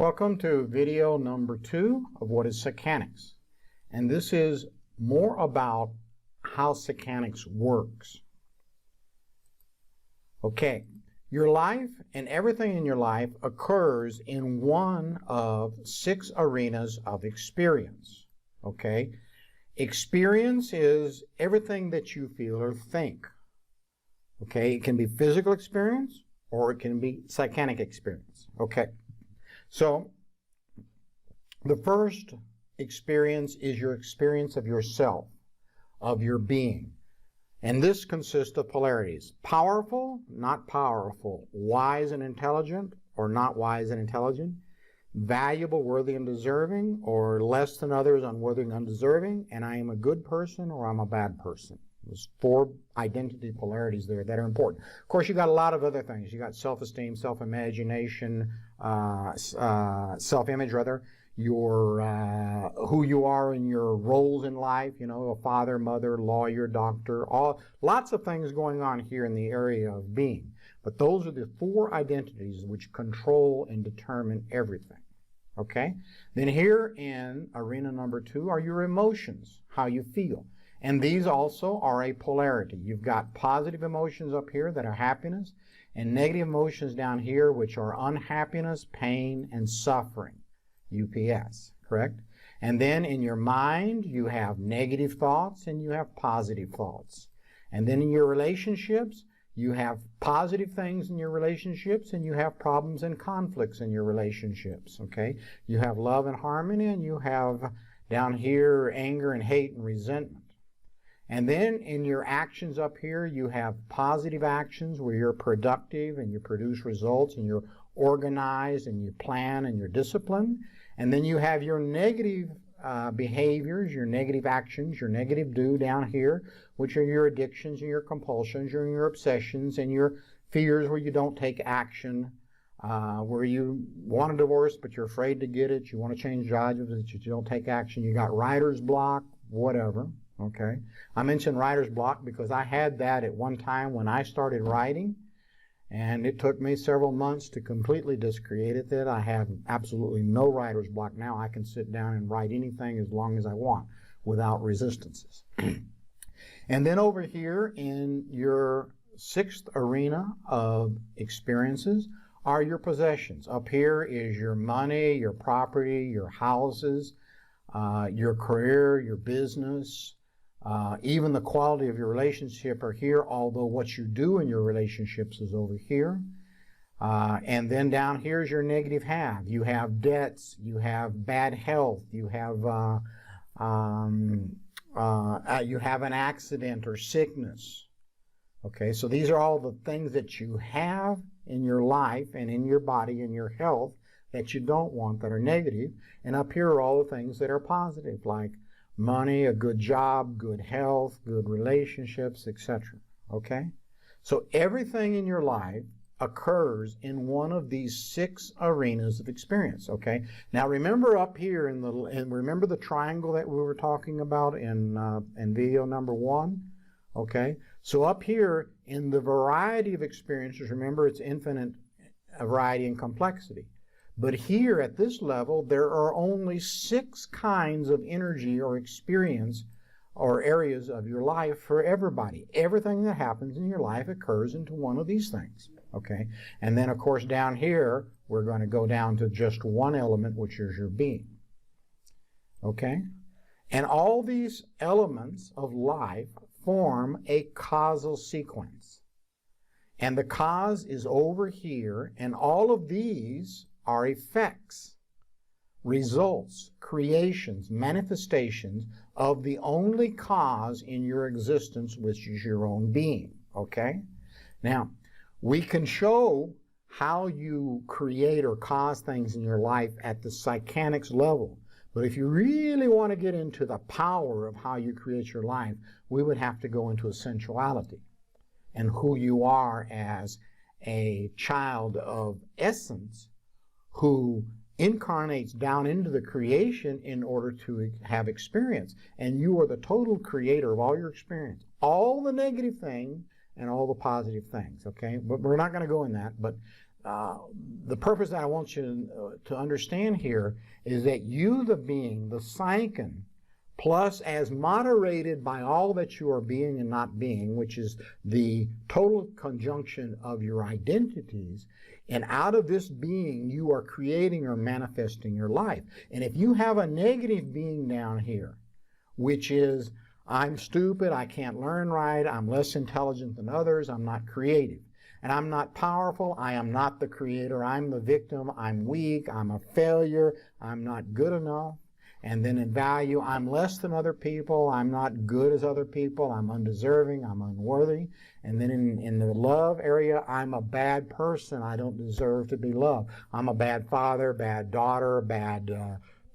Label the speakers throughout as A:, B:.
A: Welcome to video number 2 of what is Psycanics. And this is more about how Psycanics works. Okay, your life and everything in your life occurs in one of 6 arenas of experience. Okay, experience is everything that you feel or think. Okay, it can be physical experience or it can be psychanic experience. Okay. So, the first experience is your experience of yourself, of your being. And this consists of polarities. Powerful, not powerful. Wise and intelligent, or not wise and intelligent. Valuable, worthy, and deserving, or less than others, unworthy and undeserving. And I am a good person, or I'm a bad person. There's 4 identity polarities there that are important. Of course, you got a lot of other things. You got self-esteem, self-imagination, self-image rather, your who you are in your roles in life. You know, a father, mother, lawyer, doctor. Lots of things going on here in the area of being. But those are the 4 identities which control and determine everything. Okay. Then here in arena number 2 are your emotions, how you feel. And these also are a polarity. You've got positive emotions up here that are happiness, and negative emotions down here which are unhappiness, pain, and suffering. UPS, correct? And then in your mind, you have negative thoughts and you have positive thoughts. And then in your relationships, you have positive things in your relationships and you have problems and conflicts in your relationships, okay? You have love and harmony, and you have down here anger and hate and resentment. And then in your actions up here, you have positive actions where you're productive and you produce results and you're organized and you plan and you're disciplined. And then you have your negative behaviors, your negative actions, your negative do down here, which are your addictions and your compulsions, your obsessions and your fears where you don't take action, where you want a divorce but you're afraid to get it, you want to change jobs but you don't take action, you got writer's block, whatever. Okay, I mentioned writer's block because I had that at one time when I started writing, and it took me several months to completely discreate it. That I have absolutely no writer's block now. I can sit down and write anything as long as I want without resistances. And then over here in your 6th arena of experiences are your possessions. Up here is your money, your property, your houses, your career, your business. Even the quality of your relationship are here, although what you do in your relationships is over here. And then down here is your negative half. You have debts, you have bad health, you have an accident or sickness. Okay, so these are all the things that you have in your life and in your body and your health that you don't want, that are negative. And up here are all the things that are positive, like money, a good job, good health, good relationships, etc. Okay? So everything in your life occurs in one of these 6 arenas of experience. Okay? Now remember up here remember the triangle that we were talking about in video number 1? Okay? So up here in the variety of experiences, remember it's infinite variety and complexity. But here at this level, there are only 6 kinds of energy or experience or areas of your life for everybody. Everything that happens in your life occurs into one of these things. Okay? And then, of course, down here, we're going to go down to just one element, which is your being. Okay? And all these elements of life form a causal sequence. And the cause is over here, and all of these are effects, results, creations, manifestations of the only cause in your existence, which is your own being. Okay? Now, we can show how you create or cause things in your life at the psychanics level. But if you really want to get into the power of how you create your life, we would have to go into essentiality and who you are as a child of essence who incarnates down into the creation in order to have experience. And you are the total creator of all your experience. All the negative things and all the positive things, okay? But we're not going to go in that. But the purpose that I want you to understand here is that you, the being, the psychan, plus as moderated by all that you are being and not being, which is the total conjunction of your identities, and out of this being you are creating or manifesting your life. And if you have a negative being down here, which is, I'm stupid, I can't learn right, I'm less intelligent than others, I'm not creative, and I'm not powerful, I am not the creator, I'm the victim, I'm weak, I'm a failure, I'm not good enough. And then in value, I'm less than other people, I'm not good as other people, I'm undeserving, I'm unworthy. And then in the love area, I'm a bad person, I don't deserve to be loved. I'm a bad father, bad daughter, bad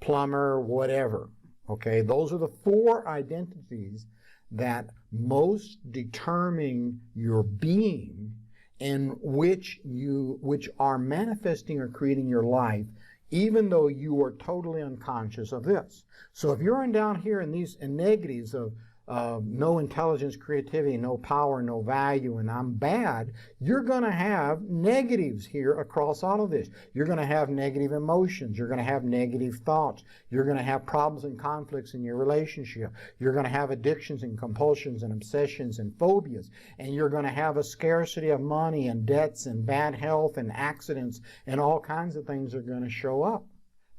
A: plumber, whatever. Okay, those are the four identities that most determine your being, and which are manifesting or creating your life, even though you are totally unconscious of this. So if you're down here in these negatives of no intelligence, creativity, no power, no value, and I'm bad, you're going to have negatives here across all of this. You're going to have negative emotions. You're going to have negative thoughts. You're going to have problems and conflicts in your relationship. You're going to have addictions and compulsions and obsessions and phobias. And you're going to have a scarcity of money and debts and bad health and accidents, and all kinds of things are going to show up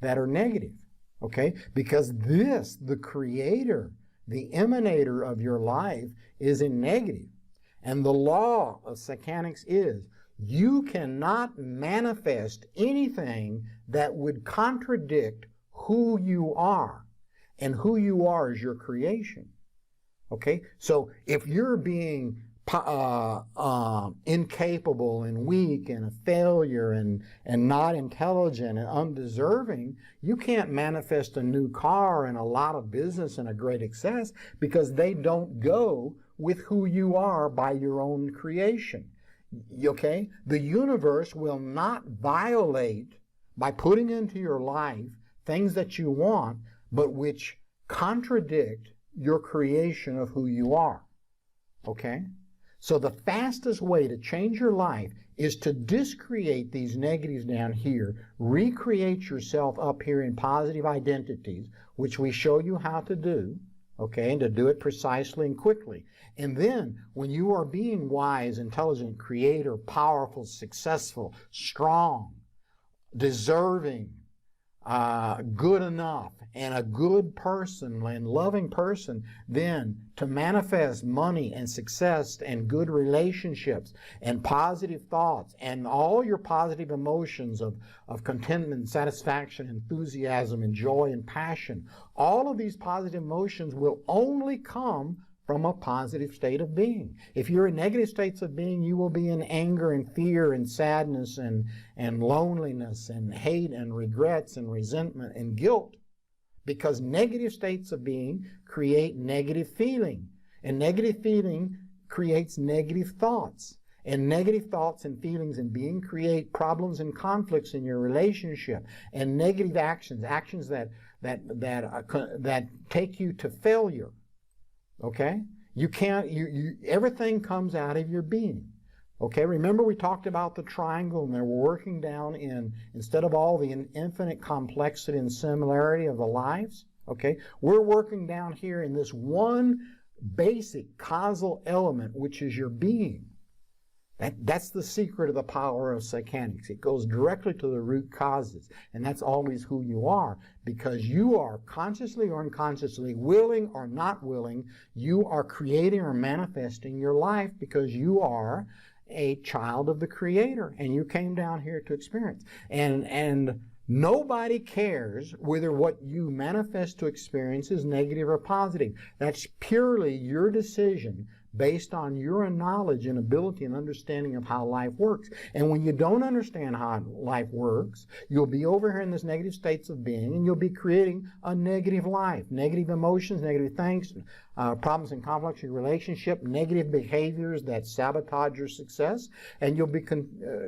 A: that are negative. Okay? Because this, the creator, the emanator of your life, is in negative. And the law of Psycanics is you cannot manifest anything that would contradict who you are. And who you are is your creation. Okay? So if you're being incapable and weak and a failure and not intelligent and undeserving, you can't manifest a new car and a lot of business and a great success, because they don't go with who you are by your own creation. Okay? The universe will not violate, by putting into your life things that you want, but which contradict your creation of who you are. Okay? So the fastest way to change your life is to discreate these negatives down here, recreate yourself up here in positive identities, which we show you how to do, okay, and to do it precisely and quickly. And then when you are being wise, intelligent, creator, powerful, successful, strong, deserving, good enough, and a good person and loving person, then to manifest money and success and good relationships and positive thoughts and all your positive emotions of contentment, satisfaction, enthusiasm, and joy and passion. All of these positive emotions will only come from a positive state of being. If you're in negative states of being, you will be in anger and fear and sadness and loneliness and hate and regrets and resentment and guilt, because negative states of being create negative feeling, and negative feeling creates negative thoughts, and negative thoughts and feelings and being create problems and conflicts in your relationship, and negative actions that take you to failure. Okay? Everything comes out of your being. Okay? Remember we talked about the triangle, and we're working down in, instead of all the infinite complexity and similarity of the lives, okay? We're working down here in this one basic causal element, which is your being. That's the secret of the power of Psycanics. It goes directly to the root causes, and that's always who you are, because you are consciously or unconsciously, willing or not willing, you are creating or manifesting your life because you are a child of the Creator, and you came down here to experience. And nobody cares whether what you manifest to experience is negative or positive. That's purely your decision based on your knowledge and ability and understanding of how life works. And when you don't understand how life works, you'll be over here in this negative states of being, and you'll be creating a negative life, negative emotions, negative things, problems and conflicts in your relationship, negative behaviors that sabotage your success, and you'll be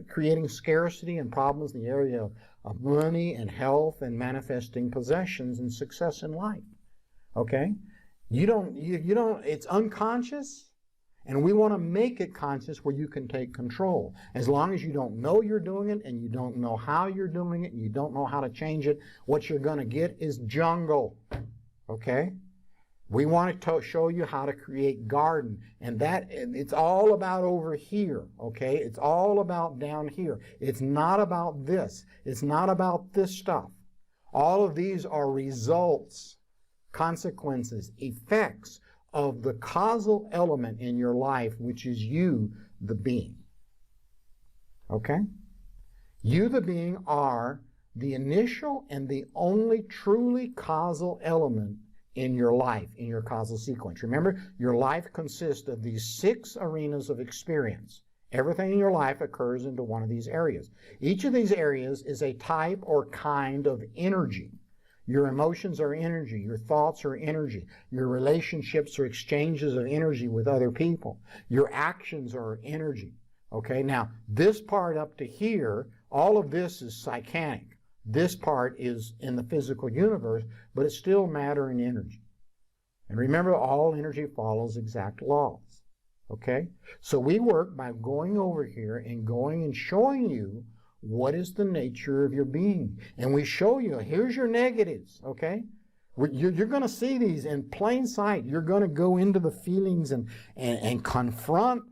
A: creating scarcity and problems in the area of money and health and manifesting possessions and success in life. Okay? You don't, it's unconscious. And we want to make it conscious where you can take control. As long as you don't know you're doing it, and you don't know how you're doing it, and you don't know how to change it, what you're going to get is jungle. Okay? We want to show you how to create garden, and it's all about over here, okay? It's all about down here. It's not about this. It's not about this stuff. All of these are results, consequences, effects of the causal element in your life, which is you, the being. Okay? You, the being, are the initial and the only truly causal element in your life, in your causal sequence. Remember, your life consists of these 6 arenas of experience. Everything in your life occurs into one of these areas. Each of these areas is a type or kind of energy. Your emotions are energy. Your thoughts are energy. Your relationships are exchanges of energy with other people. Your actions are energy. Okay, now this part up to here, all of this is psycanic. This part is in the physical universe, but it's still matter and energy. And remember, all energy follows exact laws. Okay? So we work by going over here and going and showing you what is the nature of your being. And we show you, here's your negatives, okay? You're going to see these in plain sight. You're going to go into the feelings and confront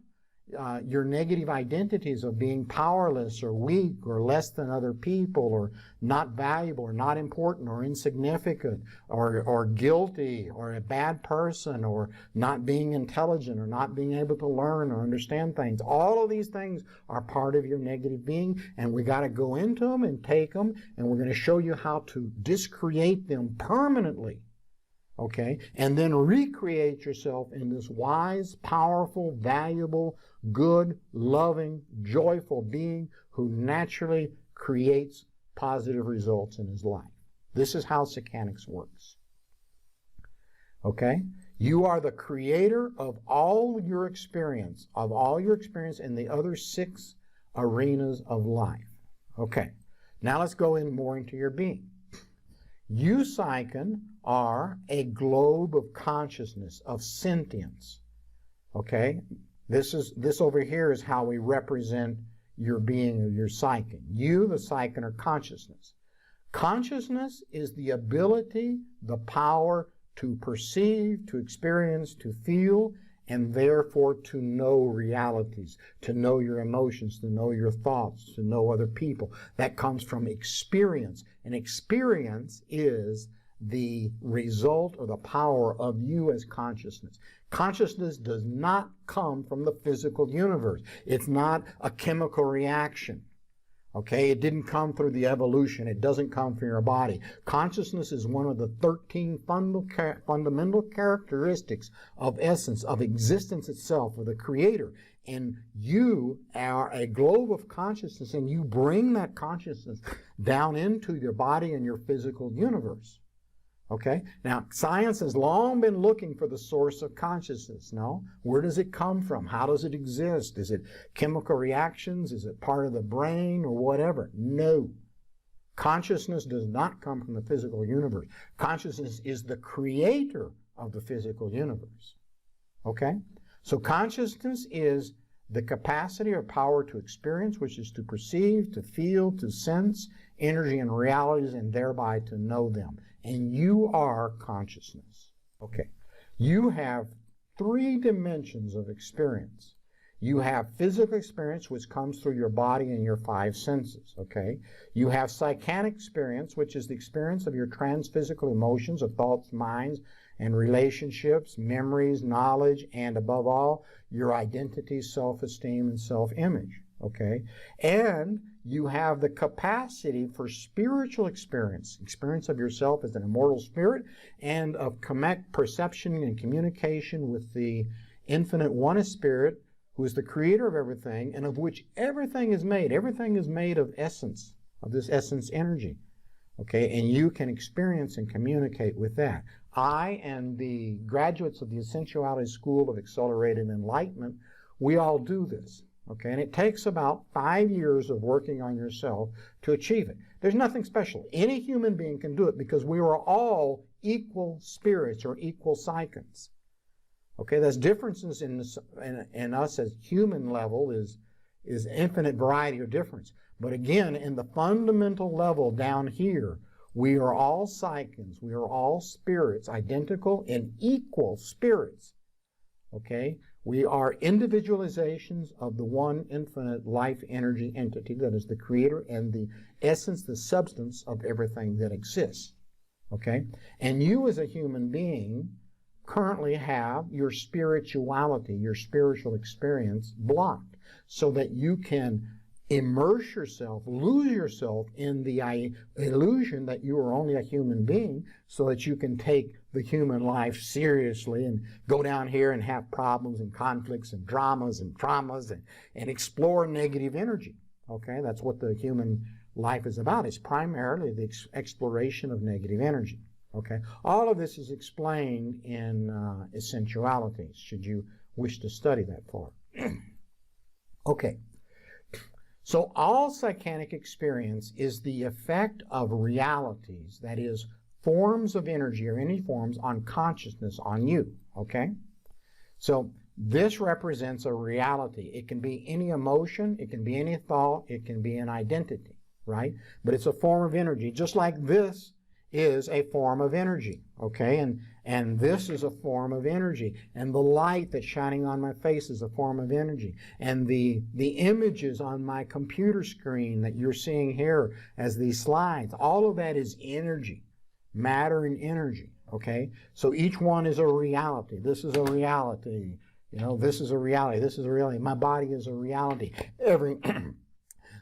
A: your negative identities of being powerless or weak or less than other people or not valuable or not important or insignificant or guilty or a bad person or not being intelligent or not being able to learn or understand things. All of these things are part of your negative being, and we got to go into them and take them, and we're going to show you how to discreate them permanently. Okay? And then recreate yourself in this wise, powerful, valuable, good, loving, joyful being who naturally creates positive results in his life. This is how Psycanics works. Okay? You are the creator of all your experience in the other 6 arenas of life. Okay. Now let's go in more into your being. You-psycan are a globe of consciousness, of sentience. Okay? This over here is how we represent your being or your psychic. You, the psychic, are consciousness. Consciousness is the ability, the power to perceive, to experience, to feel, and therefore to know realities, to know your emotions, to know your thoughts, to know other people. That comes from experience. And experience is the result or the power of you as consciousness. Consciousness does not come from the physical universe. It's not a chemical reaction. Okay? It didn't come through the evolution. It doesn't come from your body. Consciousness is one of the 13 fundamental characteristics of essence, of existence itself, of the creator. And you are a globe of consciousness, and you bring that consciousness down into your body and your physical universe. Okay? Now, science has long been looking for the source of consciousness. No? Where does it come from? How does it exist? Is it chemical reactions? Is it part of the brain or whatever? No. Consciousness does not come from the physical universe. Consciousness is the creator of the physical universe. Okay? So consciousness is the capacity or power to experience, which is to perceive, to feel, to sense energy and realities, and thereby to know them. And you are consciousness. Okay. You have 3 dimensions of experience. You have physical experience, which comes through your body and your 5 senses. Okay. You have psychanic experience, which is the experience of your transphysical emotions, of thoughts, minds, and relationships, memories, knowledge, and above all, your identity, self-esteem, and self-image. Okay. And you have the capacity for spiritual experience of yourself as an immortal spirit, and of perception and communication with the infinite one spirit, who is the creator of everything, and of which everything is made. Everything is made of essence, of this essence energy. Okay, and you can experience and communicate with that. I and the graduates of the Essentiality School of Accelerated Enlightenment, we all do this. Okay, and it takes about 5 years of working on yourself to achieve it. There's nothing special. Any human being can do it because we are all equal spirits or equal psychons. Okay, there's differences in us as human level is infinite variety of difference. But again, in the fundamental level down here, we are all psychans. We are all spirits, identical and equal spirits. Okay? We are individualizations of the one infinite life energy entity that is the creator and the essence, the substance of everything that exists. Okay? And you as a human being currently have your spirituality, your spiritual experience blocked so that you can immerse yourself, lose yourself in the illusion that you are only a human being so that you can take the human life seriously and go down here and have problems and conflicts and dramas and traumas and explore negative energy. Okay, that's what the human life is about. It's primarily the exploration of negative energy. Okay, all of this is explained in Essentialities, should you wish to study that far. Okay. So all psychanic experience is the effect of realities, that is, forms of energy or any forms on consciousness on you, okay? So this represents a reality. It can be any emotion, it can be any thought, it can be an identity, right? But it's a form of energy, just like this is a form of energy, okay? And this is a form of energy. And the light that's shining on my face is a form of energy. And the images on my computer screen that you're seeing here as these slides, all of that is energy, matter and energy, okay? So each one is a reality. This is a reality. You know, this is a reality. This is a reality. My body is a reality.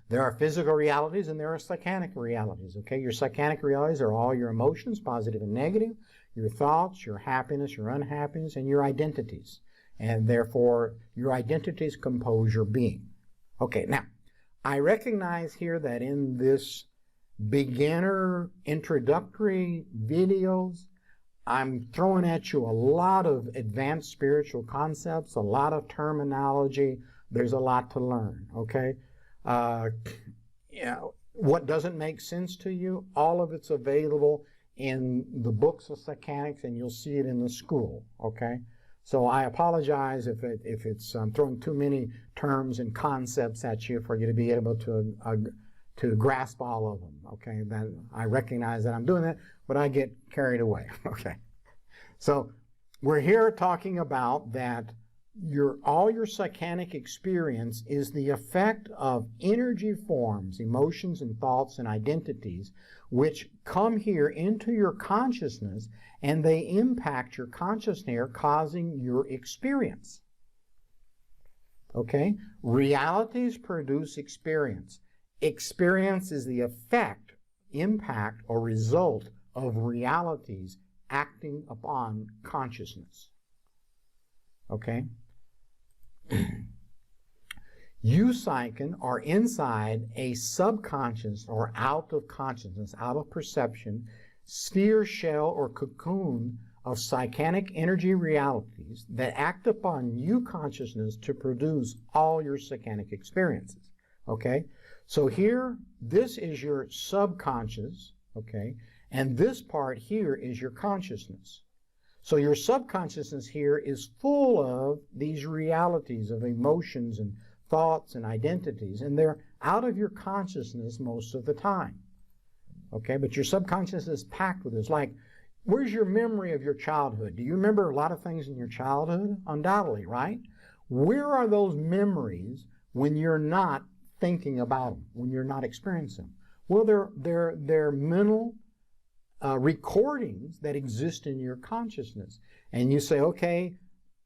A: There are physical realities and there are psychanic realities, okay? Your psychanic realities are all your emotions, positive and negative, your thoughts, your happiness, your unhappiness, and your identities. And therefore, your identities compose your being. Okay, now, I recognize here that in this beginner introductory videos, I'm throwing at you a lot of advanced spiritual concepts, a lot of terminology. There's a lot to learn, okay? You know, what doesn't make sense to you, all of it's available in the books of Psycanics, and you'll see it in the school, okay? So I apologize if it's throwing too many terms and concepts at you for you to be able to grasp all of them, okay? Then I recognize that I'm doing that, but I get carried away, okay? So we're here talking about that all your psychanic experience is the effect of energy forms, emotions and thoughts and identities, which come here into your consciousness and they impact your consciousness, causing your experience. Okay? Realities produce experience. Experience is the effect, impact, or result of realities acting upon consciousness. Okay? You-psycan are inside a subconscious or out of consciousness, out of perception, sphere, shell, or cocoon of psychanic energy realities that act upon you consciousness to produce all your psychanic experiences. Okay? So here, this is your subconscious, okay? And this part here is your consciousness. So your subconsciousness here is full of these realities of emotions and thoughts and identities, and they're out of your consciousness most of the time. Okay, but your subconscious is packed with this. Like, where's your memory of your childhood? Do you remember a lot of things in your childhood? Undoubtedly, right? Where are those memories when you're not thinking about them, when you're not experiencing them? Well, they're mental recordings that exist in your consciousness. And you say, okay,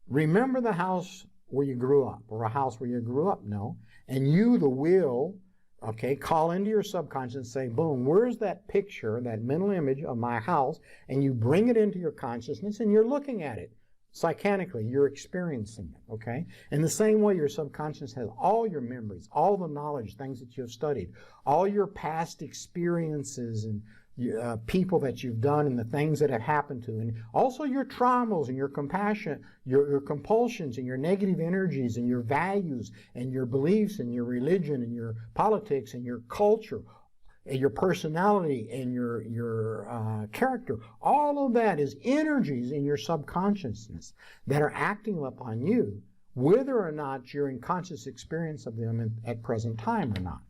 A: remember the house where you grew up, or a house where you grew up? No. And you, the will, okay, call into your subconscious and say, boom, where's that picture, that mental image of my house? And you bring it into your consciousness and you're looking at it. Psychanically, you're experiencing it, okay? In the same way, your subconscious has all your memories, all the knowledge, things that you've studied, all your past experiences and people that you've done and the things that have happened to, and also your traumas and your compassion, your compulsions and your negative energies and your values and your beliefs and your religion and your politics and your culture. your personality and your character, all of that is energies in your subconsciousness that are acting upon you, whether or not you're in conscious experience of them at present time or not.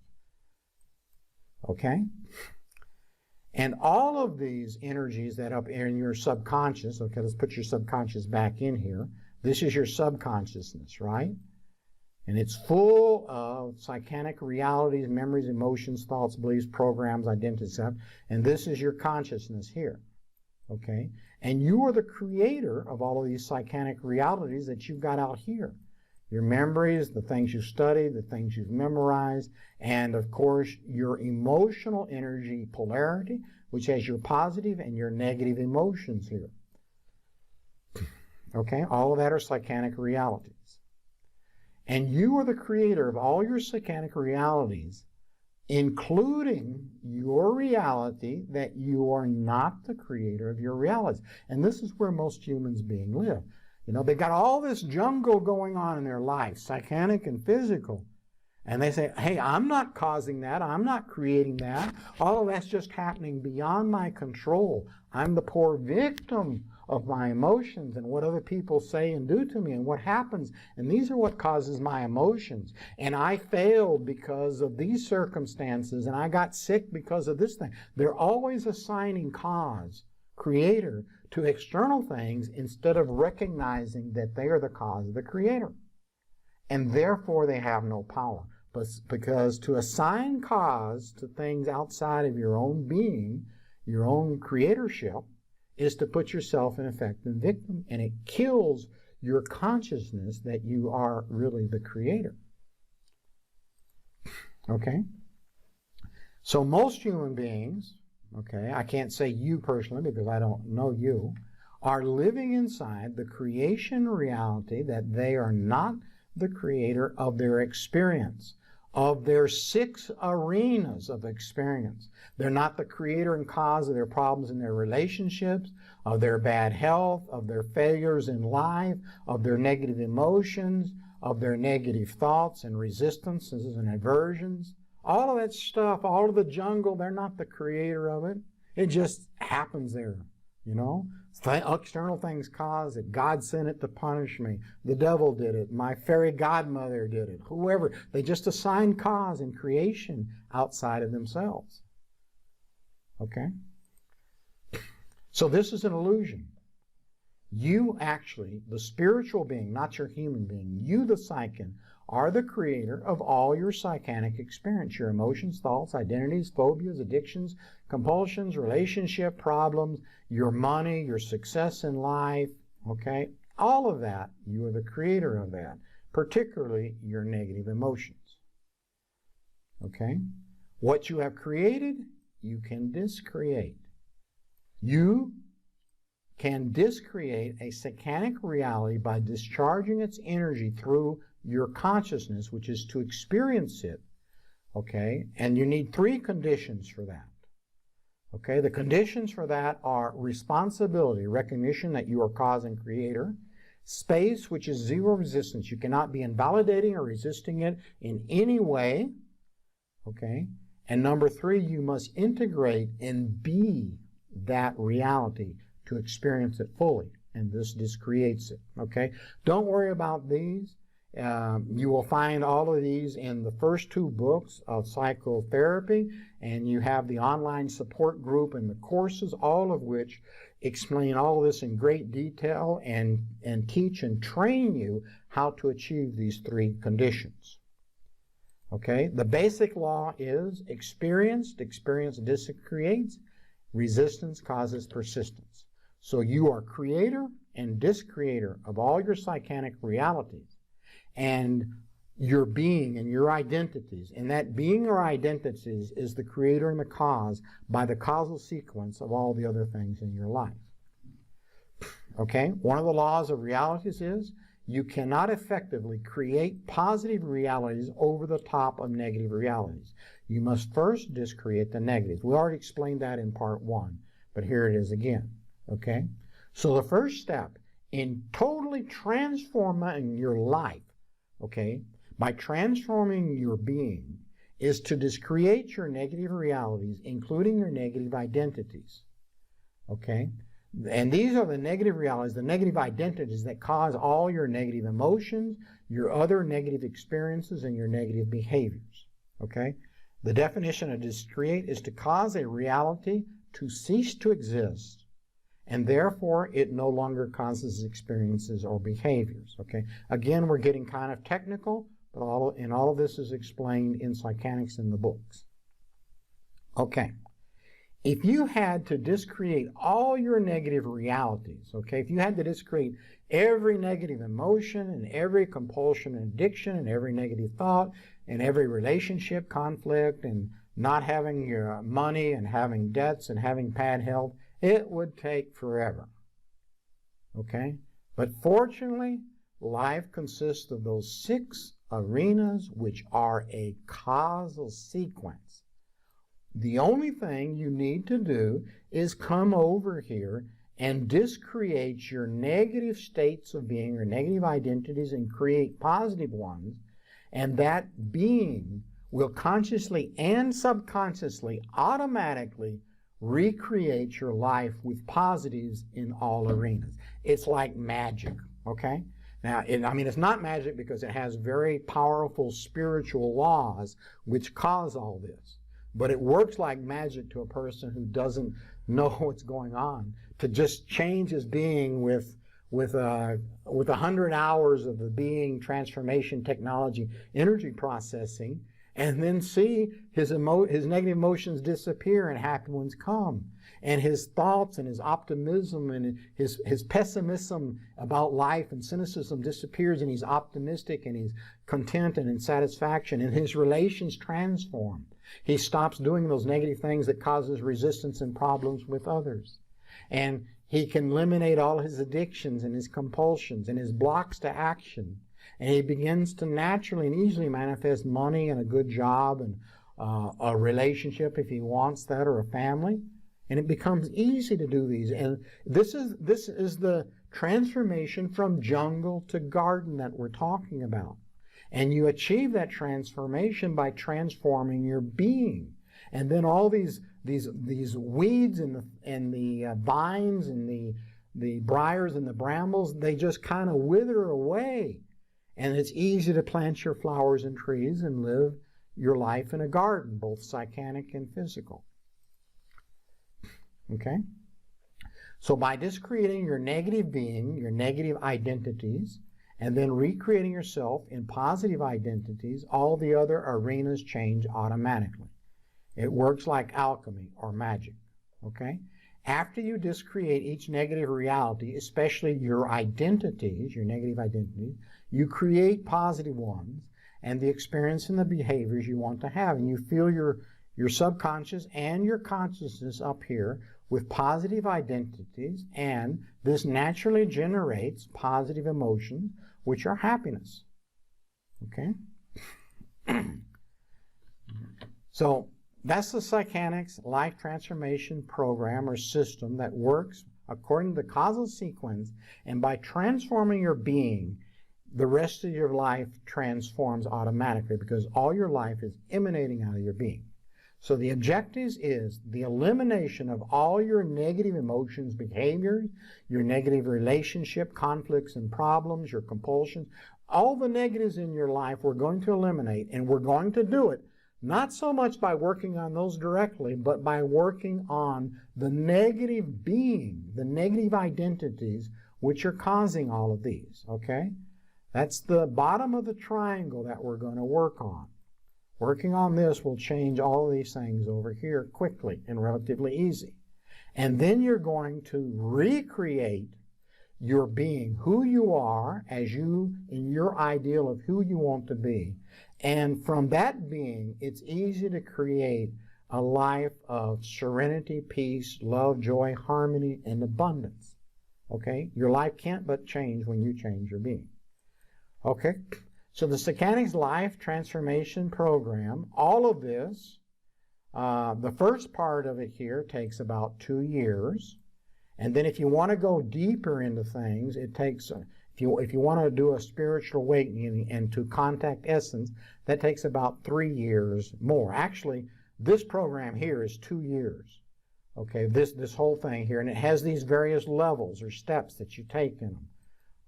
A: Okay? And all of these energies that up in your subconscious, okay, let's put your subconscious back in here. This is your subconsciousness, right? And it's full of psychanic realities, memories, emotions, thoughts, beliefs, programs, identities, stuff. And this is your consciousness here, okay? And you are the creator of all of these psychanic realities that you've got out here. Your memories, the things you studied, the things you've memorized, and of course your emotional energy polarity, which has your positive and your negative emotions here. Okay, all of that are psychanic realities. And you are the creator of all your psychanic realities, including your reality that you are not the creator of your realities. And this is where most humans beings live. You know, they've got all this jungle going on in their life, psychanic and physical. And they say, hey, I'm not causing that. I'm not creating that. All of that's just happening beyond my control. I'm the poor victim of my emotions and what other people say and do to me and what happens. And these are what causes my emotions. And I failed because of these circumstances, and I got sick because of this thing. They're always assigning cause, creator, to external things instead of recognizing that they are the cause of the creator. And therefore they have no power. But because to assign cause to things outside of your own being, your own creatorship, is to put yourself in effect in victim, and it kills your consciousness that you are really the creator. Okay? So most human beings, okay, I can't say you personally because I don't know you, are living inside the creation reality that they are not the creator of their experience, of their 6 arenas of experience. They're not the creator and cause of their problems in their relationships, of their bad health, of their failures in life, of their negative emotions, of their negative thoughts and resistances and aversions. All of that stuff, all of the jungle, they're not the creator of it. It just happens there, you know. External things cause it. God sent it to punish me. The devil did it. My fairy godmother did it. Whoever. They just assign cause and creation outside of themselves. Okay? So this is an illusion. You actually, the spiritual being, not your human being, you the psychic, are the creator of all your psychanic experience, your emotions, thoughts, identities, phobias, addictions, compulsions, relationship problems, your money, your success in life, okay? All of that, you are the creator of that, particularly your negative emotions, okay? What you have created, you can discreate. You can discreate a psychanic reality by discharging its energy through your consciousness, which is to experience it, okay? And you need 3 conditions for that, okay? The conditions for that are responsibility, recognition that you are cause and creator, space, which is 0 resistance. You cannot be invalidating or resisting it in any way, okay? And number 3, you must integrate and be that reality to experience it fully, and this discreates it, okay? Don't worry about these. You will find all of these in the first 2 books of psychotherapy, and you have the online support group and the courses, all of which explain all of this in great detail and teach and train you how to achieve these 3 conditions. Okay? The basic law is experience discreates, resistance causes persistence. So you are creator and discreator of all your psychanic realities and your being and your identities. And that being or identities is the creator and the cause by the causal sequence of all the other things in your life. Okay? One of the laws of realities is you cannot effectively create positive realities over the top of negative realities. You must first discreate the negatives. We already explained that in part 1, but here it is again. Okay? So the first step in totally transforming your life, okay, by transforming your being, is to discreate your negative realities, including your negative identities. Okay? And these are the negative realities, the negative identities that cause all your negative emotions, your other negative experiences, and your negative behaviors. Okay? The definition of discreate is to cause a reality to cease to exist, and therefore it no longer causes experiences or behaviors. Okay? Again, we're getting kind of technical, but all of this is explained in Psycanics in the books. Okay. If you had to discreate all your negative realities, okay, if you had to discreate every negative emotion and every compulsion and addiction and every negative thought and every relationship conflict and not having your money and having debts and having bad health, it would take forever. Okay? But fortunately, life consists of those 6 arenas which are a causal sequence. The only thing you need to do is come over here and discreate your negative states of being or negative identities and create positive ones, and that being will consciously and subconsciously automatically recreate your life with positives in all arenas. It's like magic, okay? Now, it's not magic because it has very powerful spiritual laws which cause all this. But it works like magic to a person who doesn't know what's going on. To just change his being with 100 hours of the being transformation technology, energy processing, and then see his negative emotions disappear and happy ones come. And his thoughts and his optimism and his pessimism about life and cynicism disappears, and he's optimistic and he's content and in satisfaction, and his relations transform. He stops doing those negative things that causes resistance and problems with others. And he can eliminate all his addictions and his compulsions and his blocks to action. And he begins to naturally and easily manifest money and a good job and a relationship if he wants that, or a family. And it becomes easy to do these. And this is the transformation from jungle to garden that we're talking about. And you achieve that transformation by transforming your being. And then all these weeds and the vines and the briars and the brambles, they just kind of wither away. And it's easy to plant your flowers and trees and live your life in a garden, both psychanic and physical. Okay? So by discreating your negative being, your negative identities, and then recreating yourself in positive identities, all the other arenas change automatically. It works like alchemy or magic. Okay? After you discreate each negative reality, especially your identities, your negative identities, you create positive ones and the experience and the behaviors you want to have. And you fill your subconscious and your consciousness up here with positive identities, and this naturally generates positive emotions, which are happiness. Okay? So that's the Psycanics Life Transformation Program or system that works according to the causal sequence, and by transforming your being, the rest of your life transforms automatically because all your life is emanating out of your being. So the objectives is the elimination of all your negative emotions, behaviors, your negative relationship, conflicts and problems, your compulsions, all the negatives in your life we're going to eliminate, and we're going to do it not so much by working on those directly, but by working on the negative being, the negative identities which are causing all of these, okay? That's the bottom of the triangle that we're going to work on. Working on this will change all of these things over here quickly and relatively easy. And then you're going to recreate your being, who you are as you, in your ideal of who you want to be. And from that being, it's easy to create a life of serenity, peace, love, joy, harmony, and abundance. Okay? Your life can't but change when you change your being. Okay? So the Psycanics Life Transformation Program, all of this, the first part of it here takes about 2 years. And then if you want to go deeper into things, it takes, if If you want to do a spiritual awakening and to contact essence, that takes about 3 years more. Actually, this program here is 2 years. Okay, this whole thing here, and it has these various levels or steps that you take in them.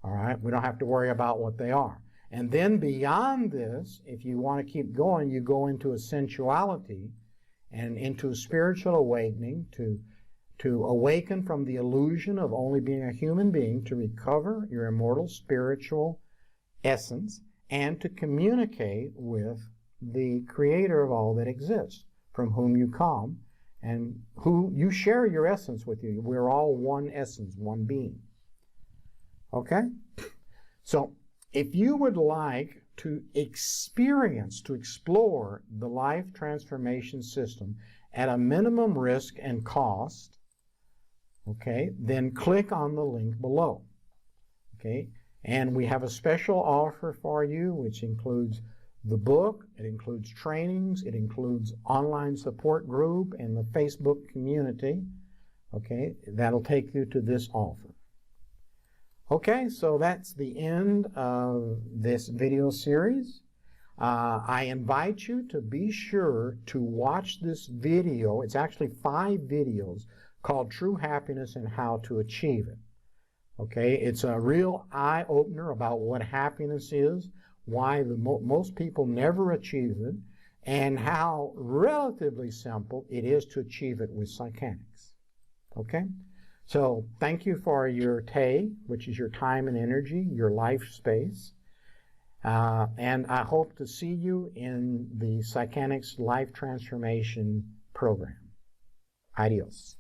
A: All right, we don't have to worry about what they are. And then beyond this, if you want to keep going, you go into essentiality and into a spiritual awakening to awaken from the illusion of only being a human being, to recover your immortal spiritual essence, and to communicate with the creator of all that exists, from whom you come, and who you share your essence with you. We're all one essence, one being. Okay? So, if you would like to experience, to explore the life transformation system at a minimum risk and cost, okay, then click on the link below. Okay? And we have a special offer for you, which includes the book, it includes trainings, it includes online support group and the Facebook community. Okay, that'll take you to this offer. Okay, so that's the end of this video series. I invite you to be sure to watch this video. It's actually 5 videos called True Happiness and How to Achieve It. Okay, it's a real eye-opener about what happiness is, why most people never achieve it, and how relatively simple it is to achieve it with Psycanics. Okay? So thank you for your TAE, which is your time and energy, your life space. And I hope to see you in the Psycanics Life Transformation Program. Adios.